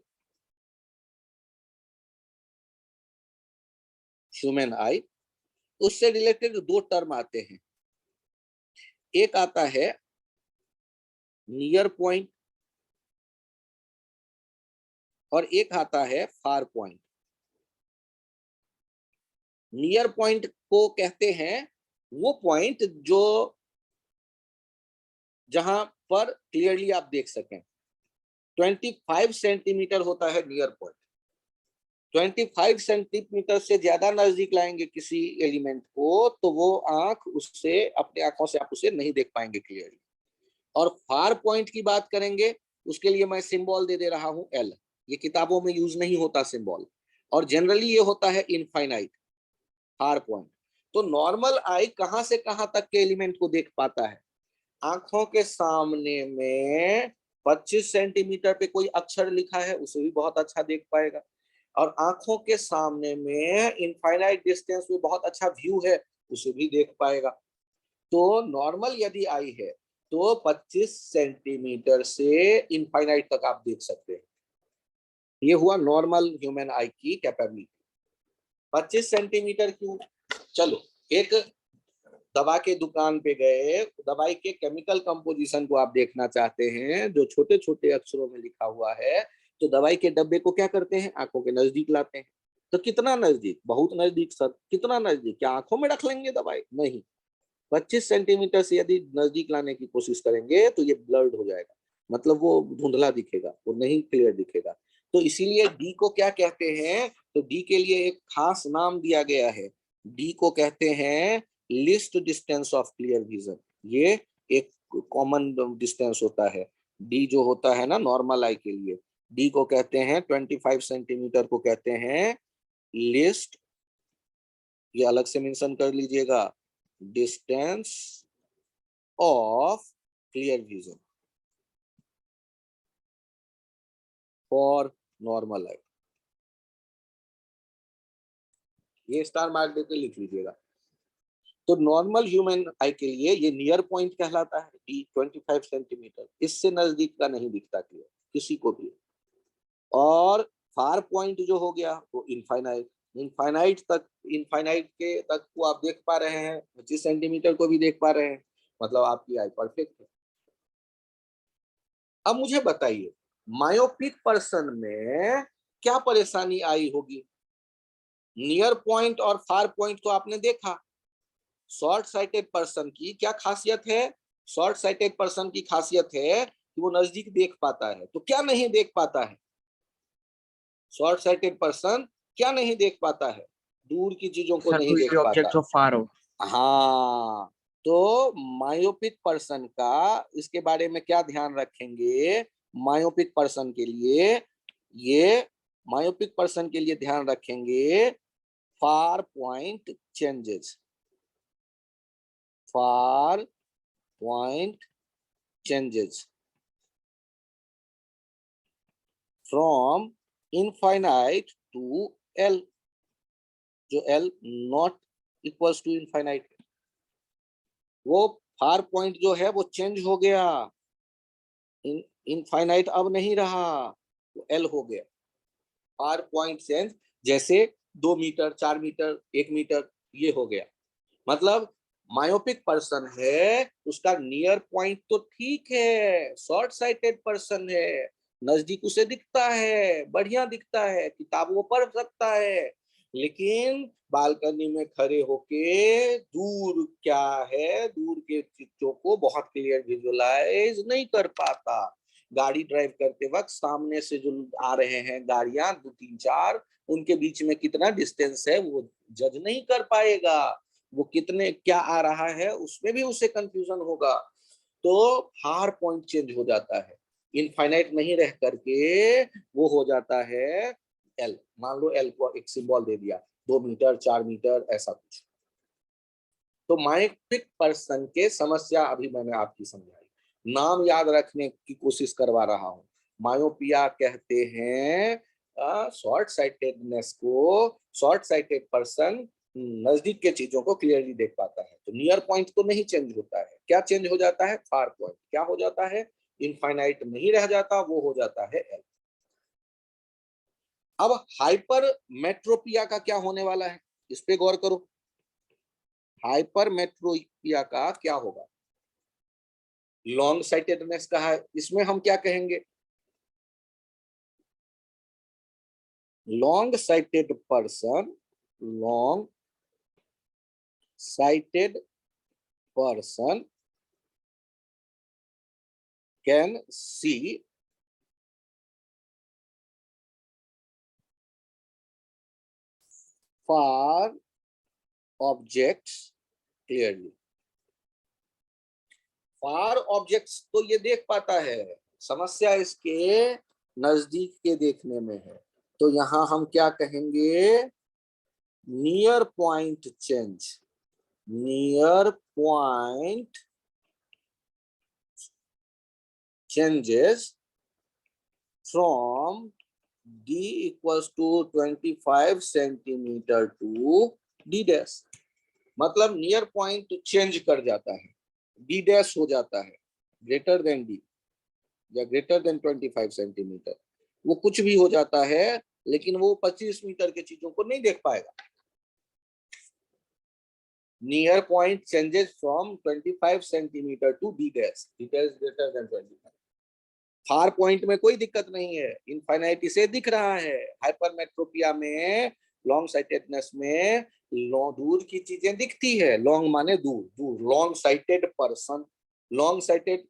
ह्यूमन आई, उससे रिलेटेड दो टर्म आते हैं। एक आता है नियर पॉइंट और एक आता है फार पॉइंट। नियर पॉइंट को कहते हैं वो पॉइंट जो जहां पर क्लियरली आप देख सकें। 25 सेंटीमीटर होता है नियर पॉइंट। 25 सेंटीमीटर से ज्यादा नजदीक लाएंगे किसी एलिमेंट को तो वो आंख उससे, अपने आंखों से आप उसे नहीं देख पाएंगे क्लियरली। और फार पॉइंट की बात करेंगे, उसके लिए मैं सिंबल दे रहा हूं एल। ये किताबों में यूज नहीं होता सिंबल, और जनरली ये होता है इनफाइनाइट, फार पॉइंट। तो नॉर्मल आई कहां से कहां तक के एलिमेंट को देख पाता है, आंखों के सामने में 25 सेंटीमीटर पे कोई अक्षर लिखा है उसे भी बहुत अच्छा देख पाएगा, और आंखों के सामने में इनफाइनाइट डिस्टेंस में बहुत अच्छा व्यू है उसे भी देख पाएगा। तो नॉर्मल यदि आई है तो 25 सेंटीमीटर से इनफाइनाइट तक आप देख सकते हैं। ये हुआ नॉर्मल ह्यूमन आई की कैपेबिलिटी। 25 सेंटीमीटर क्यों, चलो एक दवा के दुकान पे गए, दवाई के केमिकल कंपोजिशन को आप देखना चाहते हैं, जो छोटे छोटे अक्षरों में लिखा हुआ है, तो दवाई के डब्बे को क्या करते हैं, आंखों के नजदीक लाते हैं। तो कितना नजदीक, बहुत नजदीक सर, कितना नजदीक, क्या आंखों में रख लेंगे दवाई, नहीं, 25 सेंटीमीटर से यदि नजदीक लाने की कोशिश करेंगे तो ये ब्लर्ड हो जाएगा, मतलब वो धुंधला दिखेगा, वो नहीं क्लियर दिखेगा। तो इसीलिए डी को क्या कहते हैं, तो डी के लिए एक खास नाम दिया गया है, डी को कहते हैं list distance of clear vision. ये एक कॉमन डिस्टेंस होता है, डी जो होता है ना नॉर्मल आई के लिए, डी को कहते हैं 25 सेंटीमीटर को कहते हैं लिस्ट, ये अलग से मेंशन कर लीजिएगा, distance of clear vision for normal eye. ये स्टार मार्क देके लिख लीजिएगा। तो नॉर्मल ह्यूमन आई के लिए ये नियर पॉइंट कहलाता है, डी 25 सेंटीमीटर, इससे नजदीक का नहीं दिखता क्लियर किसी को भी। और फार पॉइंट जो हो गया वो इनफाइनाइट, इनफाइनाइट तक, इनफाइनाइट के तक को आप देख पा रहे हैं, 25 सेंटीमीटर को भी देख पा रहे हैं, मतलब आपकी आई परफेक्ट है। अब मुझे बताइए मायोपिक पर्सन में क्या परेशानी आई होगी। नियर पॉइंट और फार पॉइंट तो आपने देखा, शॉर्ट साइटेड पर्सन की क्या खासियत है, शॉर्ट साइटेड पर्सन की खासियत है कि वो नजदीक देख पाता है, तो क्या नहीं देख पाता है, शॉर्ट साइटेड पर्सन क्या नहीं देख पाता है, दूर की चीजों को सर नहीं कोई देख भी ऑब्जेक्ट पाता। जो फार हो। हाँ, तो मायोपिक पर्सन का इसके बारे में क्या ध्यान रखेंगे, मायोपिक पर्सन के लिए, ये मायोपिक पर्सन के लिए ध्यान रखेंगे far point changes, far point changes from infinite to L, जो L not equals to infinite, वो फार पॉइंट जो है वो चेंज हो गया, इनफाइनाइट अब नहीं रहा, वो एल हो गया। फार पॉइंट चेंज, जैसे 2 मीटर, 4 मीटर, 1 मीटर, ये हो गया। मतलब मायोपिक पर्सन है, उसका नियर पॉइंट तो ठीक है, शॉर्ट साइटेड पर्सन है, नजदीक उसे दिखता है, बढ़िया दिखता है, किताब वो पढ़ सकता है, लेकिन बालकनी में खड़े होके दूर क्या है, दूर के चीजों को बहुत क्लियर विजुअलाइज नहीं कर पाता। गाड़ी ड्राइव करते वक्त सामने से जो आ रहे हैं गाड़ियां 2, 3, 4, उनके बीच में कितना डिस्टेंस है वो जज नहीं कर पाएगा, वो कितने क्या आ रहा है उसमें भी उसे कंफ्यूजन होगा। तो फार पॉइंट चेंज हो जाता है, इनफाइनाइट नहीं रह करके वो हो जाता है एल। मान लो एल को एक सिंबल दे दिया, 2 मीटर, 4 मीटर, ऐसा कुछ। तो मायोपिक पर्सन के समस्या अभी मैंने आपकी समझाई, नाम याद रखने की कोशिश करवा रहा हूं। मायोपिया कहते हैं शॉर्ट साइटेडनेस को, शॉर्ट साइटेड पर्सन नजदीक के चीजों को क्लियरली देख पाता है। तो नियर पॉइंट तो नहीं चेंज होता है, क्या चेंज हो जाता है, फार पॉइंट। क्या हो जाता है, इनफाइनाइट नहीं रह जाता, वो हो जाता है एल। अब हाइपर मेट्रोपिया का क्या होने वाला है, इस पे गौर करो। हाइपर मेट्रोपिया का क्या होगा, लॉन्ग साइटेडनेस का है, इसमें हम क्या कहेंगे, long sighted person, long sighted person can see far objects clearly। Far objects तो ये देख पाता है, समस्या इसके नजदीक के देखने में है। तो यहां हम क्या कहेंगे, near point change, near point changes from d equals to 25 centimetre to d dash. मतलब नियर पॉइंट चेंज कर जाता है, d डैश हो जाता है ग्रेटर देन d या ग्रेटर देन 25 सेंटीमीटर, वो कुछ भी हो जाता है, लेकिन वो 25 मीटर के चीजों को नहीं देख पाएगा। Near point changes from 25 centimetre to d dash, d dash greater than 25। Far point में कोई दिक्कत नहीं है, इनफाइनाइट इसे दिख रहा है। हाइपरमेट्रोपिया में, लॉन्ग साइटेडनेस में दूर की चीजें दिखती है, लॉन्ग माने दूर, दूर, long sighted person. Long sighted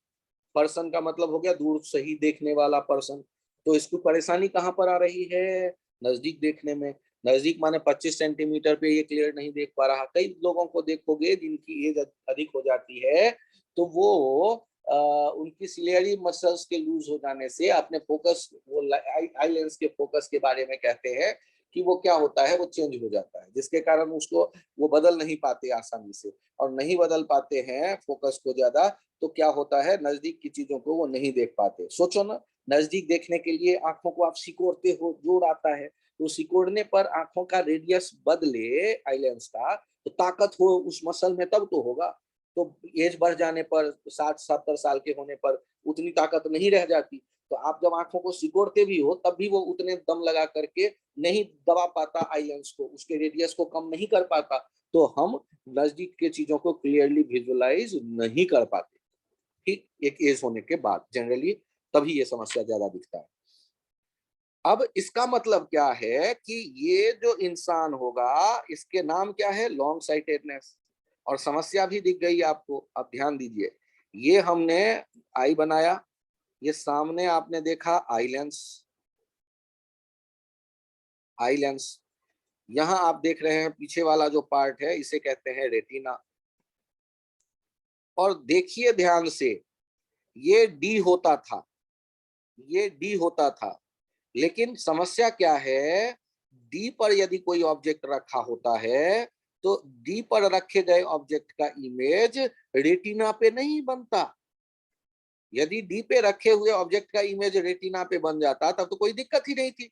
person का मतलब हो गया दूर से ही देखने वाला पर्सन। तो इसको परेशानी कहाँ पर आ रही है, नजदीक देखने में। नजदीक माने 25 सेंटीमीटर पे ये क्लियर नहीं देख पा रहा। कई लोगों को देखोगे जिनकी एज अधिक हो जाती है, तो वो उनकी सिलियरी मसल्स के लूज हो जाने से अपने फोकस, वो आई लेंस के फोकस के बारे में कहते हैं कि वो क्या होता है, वो चेंज हो जाता है, जिसके कारण उसको वो बदल नहीं पाते आसानी से। और नहीं बदल पाते हैं फोकस को ज्यादा, तो क्या होता है, नजदीक की चीजों को वो नहीं देख पाते। सोचो ना, नजदीक देखने के लिए आंखों को आप सिकोड़ते हो, जोर आता है, तो सिकोड़ने पर आंखों का रेडियस बदले आई लेंस का, तो ताकत हो उस मसल में तब तो होगा। तो एज बढ़ जाने पर, 60-70 साल के होने पर उतनी ताकत नहीं रह जाती। तो आप जब आंखों को सिकोड़ते भी हो, तब भी वो उतने दम लगा करके नहीं दबा पाता आई लेंस को, उसके रेडियस को कम नहीं कर पाता। तो हम नजदीक के चीजों को क्लियरली विजुअलाइज नहीं कर पाते, ठीक, एक एज होने के बाद जनरली तभी ये समस्या ज्यादा दिखता है। अब इसका मतलब क्या है कि ये जो इंसान होगा, इसके नाम क्या है, लॉन्ग साइटेडनेस। और समस्या भी दिख गई आपको। अब ध्यान दीजिए, ये हमने आई बनाया, ये सामने आपने देखा आई लेंस, आई लेंस। यहां आप देख रहे हैं पीछे वाला जो पार्ट है, इसे कहते हैं रेटिना। और देखिए ध्यान से, ये डी होता था, ये डी होता था, लेकिन समस्या क्या है, डी पर यदि कोई ऑब्जेक्ट रखा होता है, तो डी पर रखे गए ऑब्जेक्ट का इमेज रेटिना पे नहीं बनता। यदि डी पे रखे हुए ऑब्जेक्ट का इमेज रेटिना पे बन जाता तब तो कोई दिक्कत ही नहीं थी।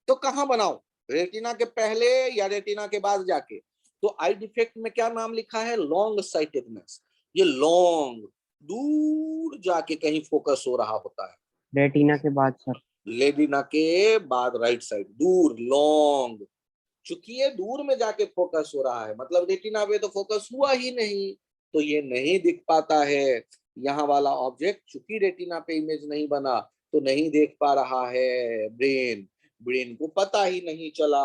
तो कहां बनाओ, रेटिना के पहले या रेटिना के बाद जाके? तो आई डिफेक्ट में क्या नाम लिखा है? Long sightedness. ये लॉन्ग, दूर जाके कहीं फोकस हो रहा होता है। रेटिना के बाद सर। रेटिना के बाद राइट साइड, दूर, लॉन्ग। चूंकि ये दूर में जाके फोकस हो रहा है, मतलब रेटिना पे तो फोकस हुआ ही नहीं, तो ये नहीं दिख पाता है। यहाँ वाला ऑब्जेक्ट चूंकि रेटिना पे इमेज नहीं बना तो नहीं देख पा रहा है ब्रेन। ब्रेन को पता ही नहीं चला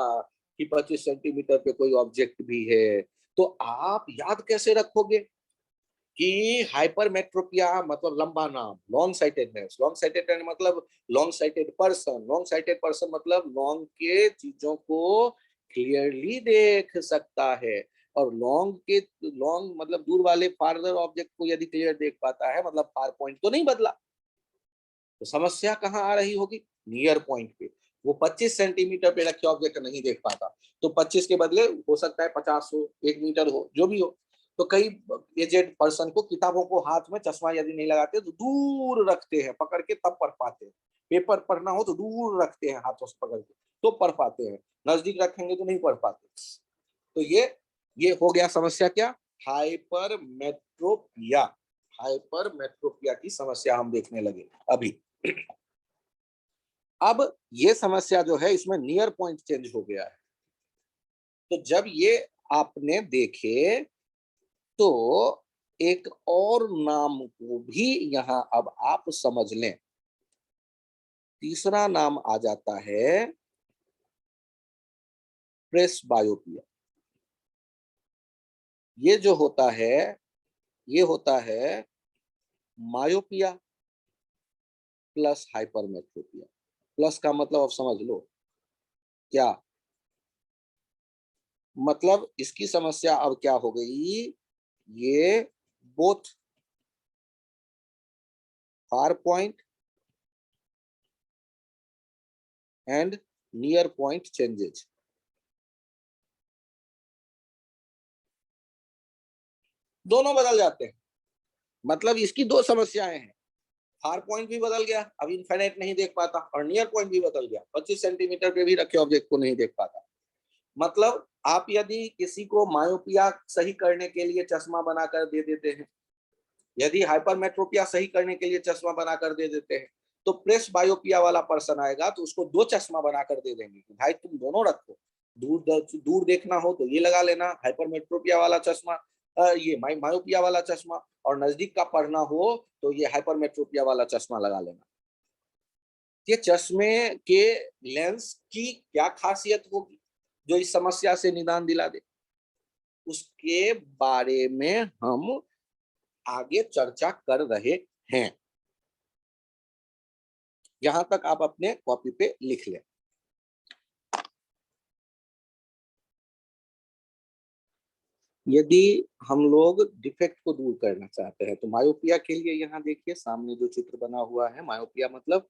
कि 25 सेंटीमीटर पे कोई ऑब्जेक्ट भी है। तो आप याद कैसे रखोगे कि हाइपरमेट्रोपिया मतलब लंबा नाम, लॉन्ग साइटेडनेस। लॉन्ग साइटेड मतलब long sighted person. Long sighted person मतलब लॉन्ग के चीजों को क्लियरली देख सकता है। और लॉन्ग मतलब दूर वाले फार्दर ऑब्जेक्ट को यदि क्लियर देख पाता है, मतलब फार पॉइंट तो नहीं बदला। तो समस्या कहाँ आ रही होगी? नियर पॉइंट पे। वो 25 सेंटीमीटर पे रखे ऑब्जेक्ट नहीं देख पाता, तो 25 के बदले हो सकता है 50 हो, 1 मीटर हो, जो भी हो। तो कई एजेड पर्सन को किताबों को हाथ में चश्मा यदि नहीं लगाते तो दूर रखते हैं पकड़ के, तब पढ़ पाते हैं। पेपर पढ़ना हो तो दूर रखते हैं हाथों से पकड़ के, तो पढ़ पाते हैं। नजदीक रखेंगे तो नहीं पढ़ पाते। तो ये हो गया समस्या क्या? हाइपरमेट्रोपिया। हाइपरमेट्रोपिया की समस्या हम देखने लगे अभी। अब ये समस्या जो है, इसमें नियर पॉइंट चेंज हो गया है। तो जब ये आपने देखे तो एक और नाम को भी यहां अब आप समझ लें। तीसरा नाम आ जाता है प्रेसबायोपिया। ये जो होता है, ये होता है मायोपिया प्लस हाइपरमेट्रोपिया। प्लस का मतलब आप समझ लो क्या मतलब। इसकी समस्या अब क्या हो गई? ये both far point and near point changes, दोनों बदल जाते हैं। मतलब इसकी दो समस्याएं हैं। फार पॉइंट भी बदल गया, अब इनफाइनाइट नहीं देख पाता, और नियर पॉइंट भी बदल गया, 25 सेंटीमीटर पे भी रखे ऑब्जेक्ट को नहीं देख पाता। मतलब आप यदि किसी को मायोपिया सही करने के लिए चश्मा बनाकर दे देते हैं, यदि हाइपरमेट्रोपिया सही करने के लिए चश्मा बनाकर दे देते हैं, तो प्रेस बायोपिया वाला पर्सन आएगा तो उसको 2 चश्मा बनाकर दे देंगे कि भाई तुम दोनों रखो, दूर देखना हो तो ये लगा लेना हाइपरमेट्रोपिया वाला चश्मा, ये मायोपिया वाला चश्मा, और नजदीक का पढ़ना हो तो ये हाइपरमेट्रोपिया वाला चश्मा लगा लेना। ये चश्मे के लेंस की क्या खासियत होगी जो इस समस्या से निदान दिला दे, उसके बारे में हम आगे चर्चा कर रहे हैं। यहां तक आप अपने कॉपी पे लिख लें। यदि हम लोग डिफेक्ट को दूर करना चाहते हैं तो मायोपिया के लिए यहाँ देखिए सामने जो चित्र बना हुआ है, मायोपिया मतलब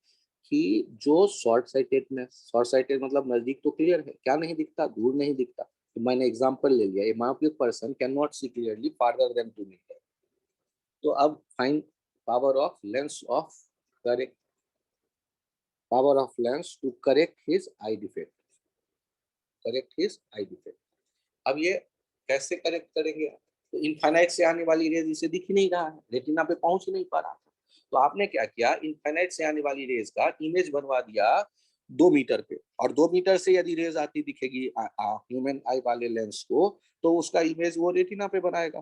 कि जो शॉर्ट साइटेडनेस, शॉर्ट साइटेड मतलब नजदीक तो क्लियर है, क्या नहीं दिखता, दूर नहीं दिखता। तो मैंने एग्जांपल ले लिया, a myopic person can not see clearly farther than 2 metre. तो अब find power of lens of correct, power of lens to correct his eye defect, correct his eye defect. अब ये कैसे करेक्ट करेंगे? तो इनफाइनाइट से आने वाली रेज इसे दिख ही नहीं रहा है, रेटिना पे पहुंच नहीं पा रहा था। तो आपने क्या किया, इनफाइनाइट से आने वाली रेज का इमेज बनवा दिया 2 मीटर पे, और 2 मीटर से यदि रेज आती दिखेगी ह्यूमन आई वाले लेंस को, तो उसका इमेज वो रेटिना पे बनाएगा।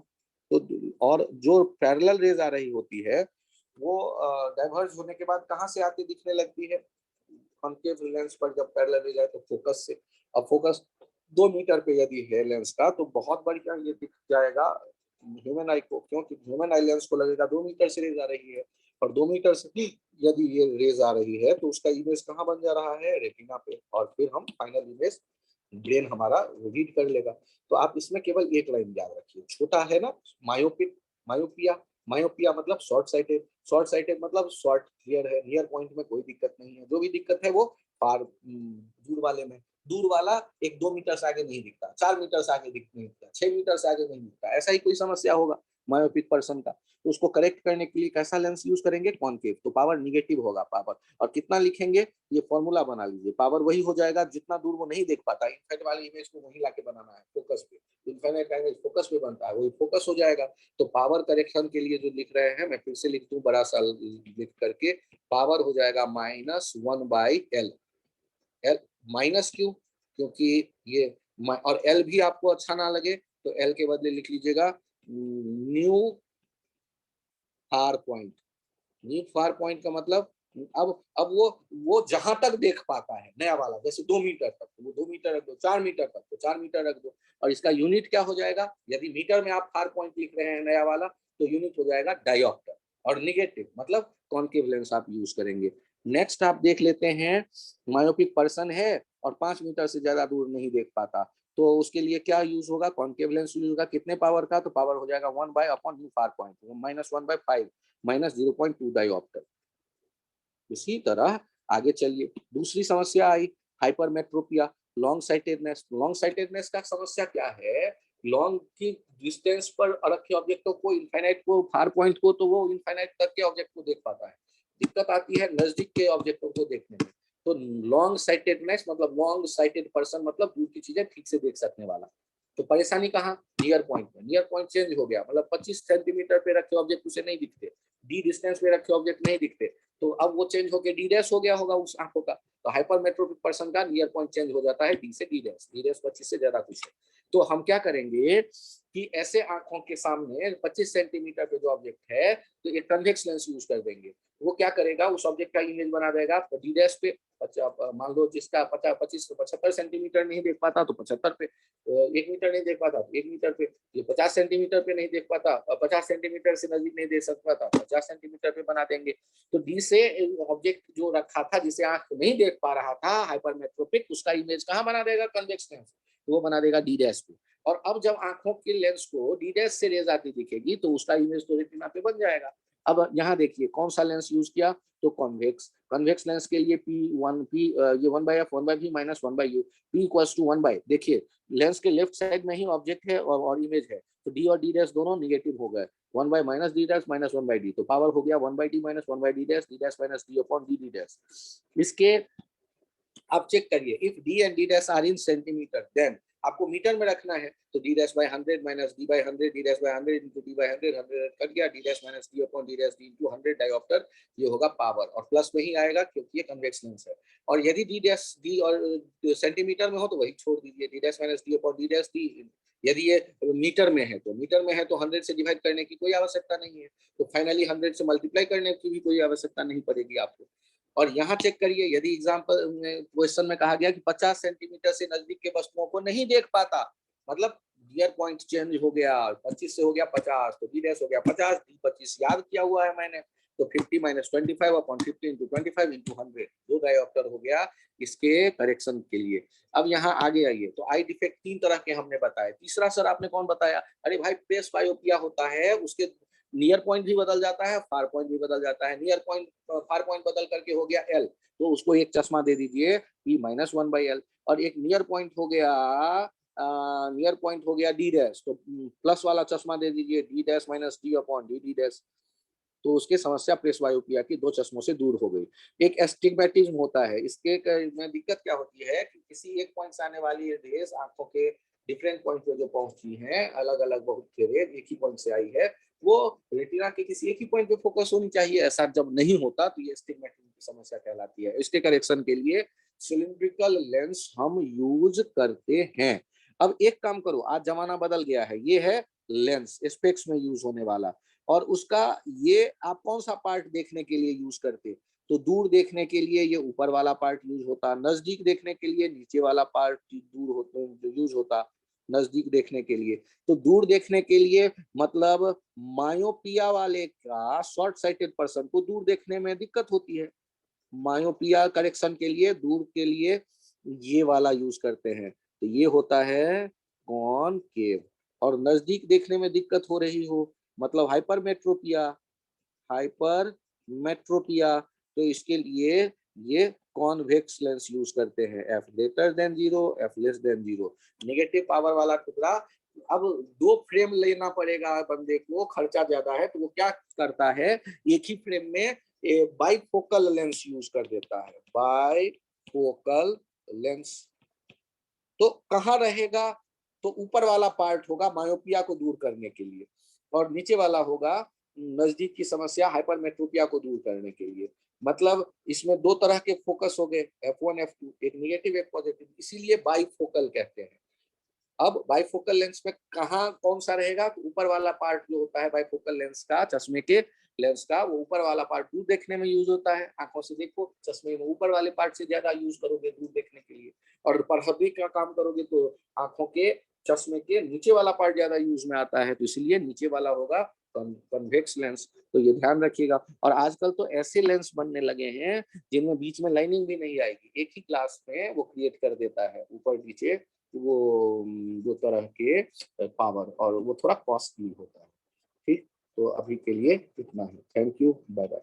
तो और जो पैरेलल रेज आ रही होती है वो डाइवर्ज होने के बाद कहाँ से आती दिखने लगती है? कॉन्केव लेंस पर जब पैरेलल रेज आए तो फोकस से। अब फोकस 2 मीटर पे यदि है लेंस का तो बहुत बढ़िया ये दिख जाएगा ह्यूमन आई को, क्योंकि ह्यूमन आई लेंस को लगेगा 2 मीटर से रेज आ रही है, और 2 मीटर से यदि ये रेज आ रही है तो उसका इमेज कहाँ बन जा रहा है? रेटिना पे। और फिर हम फाइनल इमेज ब्रेन हमारा रीड कर लेगा। तो आप इसमें केवल एक लाइन याद रखिए, छोटा है ना, मायोपिक, मायोपिया, मायोपिया मतलब शॉर्ट साइटेड, शॉर्ट साइटेड मतलब शॉर्ट क्लियर है, नियर पॉइंट में कोई दिक्कत नहीं है, जो भी दिक्कत है वो फार दूर वाले में। दूर वाला 1-2 मीटर से आगे नहीं दिखता, 4 मीटर से आगे नहीं दिखता, 6 मीटर से आगे नहीं दिखता, ऐसा ही कोई समस्या होगा मायोपिक पर्सन का। तो उसको करेक्ट करने के लिए कैसा लेंस यूज करेंगे, कॉनकेव। तो पावर निगेटिव होगा, पावर और कितना लिखेंगे, ये फॉर्मूला बना लीजिए। पावर वही हो जाएगा जितना दूर वो नहीं देख पाता, इनफाइनाइट वाली इमेज को वही लाके बनाना है फोकस पे, इनफाइनाइट का इमेज फोकस पे बनता है, वही फोकस हो जाएगा। तो पावर करेक्शन के लिए जो लिख रहे हैं, मैं फिर से लिख दूं बड़ा सा लिख करके, पावर हो जाएगा -1/L। एल माइनस क्यों, क्योंकि ये और एल भी आपको अच्छा ना लगे तो एल के बदले लिख लीजिएगा new far point. New far point का मतलब अब वो जहां तक देख पाता है नया वाला, जैसे 2 मीटर तक तो वो 2 मीटर रख दो, 4 मीटर तक तो 4 मीटर रख दो। और इसका यूनिट क्या हो जाएगा, यदि मीटर में आप फार पॉइंट लिख रहे हैं नया वाला, तो यूनिट हो जाएगा डायोप्टर। और निगेटिव मतलब कॉनकेव लेंस आप यूज करेंगे। नेक्स्ट आप देख लेते हैं, मायोपिक पर्सन है और 5 मीटर से ज्यादा दूर नहीं देख पाता, तो उसके लिए क्या यूज होगा, कॉनकेव लेंस यूज होगा। कितने पावर का, तो पावर हो जाएगा 1//न्यू फार पॉइंट, -1/5 -0.2 डायोप्टर। इसी तरह आगे चलिए, दूसरी समस्या आई hypermetropia, long sightedness. Long sightedness का समस्या क्या है, लॉन्ग की डिस्टेंस पर रखे ऑब्जेक्टों को, इनफाइनाइट को, फार पॉइंट को, तो वो इनफाइनाइट तक के ऑब्जेक्ट को देख पाता है, दिक्कत आती है नजदीक के ऑब्जेक्टों को देखने में। तो लॉन्ग साइटेडनेस मतलब लॉन्ग साइटेड पर्सन मतलब दूर की चीजें ठीक से देख सकने वाला। तो परेशानी कहाँ, नियर पॉइंट में। नियर पॉइंट चेंज हो गया, मतलब 25 सेंटीमीटर पे रखे ऑब्जेक्ट उसे नहीं दिखते, डी डिस्टेंस पे रखे ऑब्जेक्ट नहीं दिखते, तो अब वो चेंज होकर डी डैश हो गया होगा उस आंखों का। तो हाइपरमेट्रोपिक पर्सन का नियर पॉइंट चेंज हो जाता है डी से डी डैश, डी डैश 25 से ज्यादा कुछ है। तो हम क्या करेंगे कि ऐसे आंखों के सामने 25 सेंटीमीटर पे जो ऑब्जेक्ट है, तो एक कन्वेक्स लेंस यूज कर देंगे। वो क्या करेगा, उस ऑब्जेक्ट का इमेज बना देगा डी डैश पे। मान लो जिसका 25 से 75 सेंटीमीटर नहीं देख पाता तो 75 पे, 1 मीटर नहीं देख पाता तो 1 मीटर पे, ये 50 सेंटीमीटर पे नहीं देख पाता, 50 सेंटीमीटर से नजदीक नहीं देख सकता था, 50 सेंटीमीटर पे बना देंगे। तो डी से ऑब्जेक्ट जो रखा था जिसे आंख नहीं देख पा रहा था हाइपरमेट्रोपिक, उसका इमेज कहाँ बना देगा, कन्वेक्स लेंस, तो वो बना देगा डी डैश पे। और अब जब आंखों के लेंस को डी डैश से रेज आती दिखेगी तो उसका इमेज तो रेटिना पे बन जाएगा। अब यहाँ देखिए कौन सा लेंस यूज किया, तो कॉन्वेक्स। कन्वेक्स लेंस के लिए ये 1/f 1/v -1/u, p equals to 1/, देखिए लेंस के लेफ्ट साइड में ही ऑब्जेक्ट है और इमेज है, तो डी और डी डैश दोनों निगेटिव हो गए, 1/, -d डैश -1/d, तो पावर हो गया 1/d -1/d dash, d dash -d upon d dash. इसके आप चेक करिए, if D and D dash are in centimetre, then आपको मीटर में रखना है, तो d dash by 100 minus d by 100, d dash by 100 into d by 100, 100 cut गया, d dash minus d upon d dash d into 100 dioptre, ये होगा power, और plus में ही आएगा क्योंकि ये कन्वेक्स लेंस है। और यदि d डैश d और सेंटीमीटर में हो तो वही छोड़ दीजिए, d dash minus d upon d dash d। यदि ये मीटर में है तो 100 से डिवाइड करने की कोई आवश्यकता नहीं है, तो फाइनली 100 से मल्टीप्लाई करने की भी कोई आवश्यकता नहीं पड़ेगी आपको। और यहाँ चेक करिए, यदि एग्जाम्पल में क्वेश्चन में कहा गया कि 50 सेंटीमीटर से नजदीक के वस्तुओं को नहीं देख पाता, मतलब गियर पॉइंट चेंज हो गया, 25 से हो गया 50, तो डी डैश हो गया 50, डी 25 याद किया हुआ है मैंने, तो 50 माइनस 25 अपॉन 50 इंटू 25 इंटू 100, दो डायोप्टर हो गया इसके करेक्शन के लिए। अब यहाँ आगे आइए, तो आई डिफेक्ट 3 तरह के हमने बताए। तीसरा सर आपने कौन बताया, अरे भाई प्रेस बायोपिया होता है, उसके नियर पॉइंट भी बदल जाता है, फार पॉइंट भी बदल जाता है। नियर पॉइंट फार पॉइंट बदल करके हो गया एल, तो उसको एक चश्मा दे दीजिए p -1/l। और एक नियर पॉइंट हो गया डी डैश, तो प्लस वाला चश्मा दे दीजिए d dash minus d upon d dash, तो उसके समस्या प्रेस बायोपिया की 2 चश्मों से दूर हो गई। एक एस्टिग्मेटिज्म होता है, इसके में दिक्कत क्या होती है कि किसी एक पॉइंट से आने वाली रेस आंखों के डिफरेंट पॉइंट पे जो पहुंची है, अलग अलग बहुत से रेस एक ही पॉइंट से आई है, वो रेटिना के किसी एक ही पॉइंट पे फोकस होनी चाहिए, ऐसा जब नहीं होता तो ये एस्टिग्मेटिज्म की समस्या कहलाती है। इसके करेक्शन के लिए सिलिंड्रिकल लेंस हम यूज करते हैं। अब एक काम करो, आज जमाना बदल गया है, ये है लेंस स्पेक्स में यूज होने वाला, और उसका ये आप कौन सा पार्ट देखने के लिए यूज करते, तो दूर देखने के लिए ये ऊपर वाला पार्ट यूज होता, नजदीक देखने के लिए नीचे वाला पार्ट दूर होता यूज होता, नजदीक देखने के लिए। तो दूर देखने के लिए मतलब मायोपिया वाले का, शॉर्ट साइटेड पर्सन को दूर देखने में दिक्कत होती है, मायोपिया करेक्शन के लिए दूर के लिए ये वाला यूज करते हैं, तो ये होता है कॉनकेव। और नजदीक देखने में दिक्कत हो रही हो, मतलब हाइपरमेट्रोपिया, तो इसके लिए ये कॉन्वेक्स लेंस यूज करते हैं, F greater than 0, F less than 0। Negative power वाला टुकड़ा, अब 2 फ्रेम लेना पड़ेगा बंदे को, खर्चा ज्यादा है, तो वो क्या करता है, एक ही फ्रेम में बाइफोकल लेंस यूज कर देता है, बाइफोकल लेंस। तो कहाँ रहेगा, तो ऊपर वाला पार्ट होगा मायोपिया को दूर करने के लिए, और नीचे वाला होगा नजदीक की समस्या हाइपरमेट्रोपिया को दूर करने के लिए। मतलब इसमें 2 तरह के फोकस हो गए, F1 F2, एक नेगेटिव एक पॉजिटिव, इसीलिए बाइफोकल कहते हैं। अब बाइफोकल लेंस में कहाँ कौन सा रहेगा, तो ऊपर वाला पार्ट जो होता है बाइफोकल लेंस का, चश्मे के लेंस का, वो ऊपर वाला पार्ट दूर देखने में यूज होता है। आंखों से देखो, चश्मे में ऊपर वाले पार्ट से ज्यादा यूज करोगे दूर देखने के लिए, और पढ़ने का काम करोगे तो आंखों के चश्मे के नीचे वाला पार्ट ज्यादा यूज में आता है, तो इसलिए नीचे वाला होगा कन्वेक्स लेंस। तो ये ध्यान रखिएगा। और आजकल तो ऐसे लेंस बनने लगे हैं जिनमें बीच में लाइनिंग भी नहीं आएगी, एक ही ग्लास में वो क्रिएट कर देता है ऊपर नीचे वो 2 तरह के पावर, और वो थोड़ा कॉस्टली होता है। ठीक, तो अभी के लिए इतना है। Thank you, bye bye.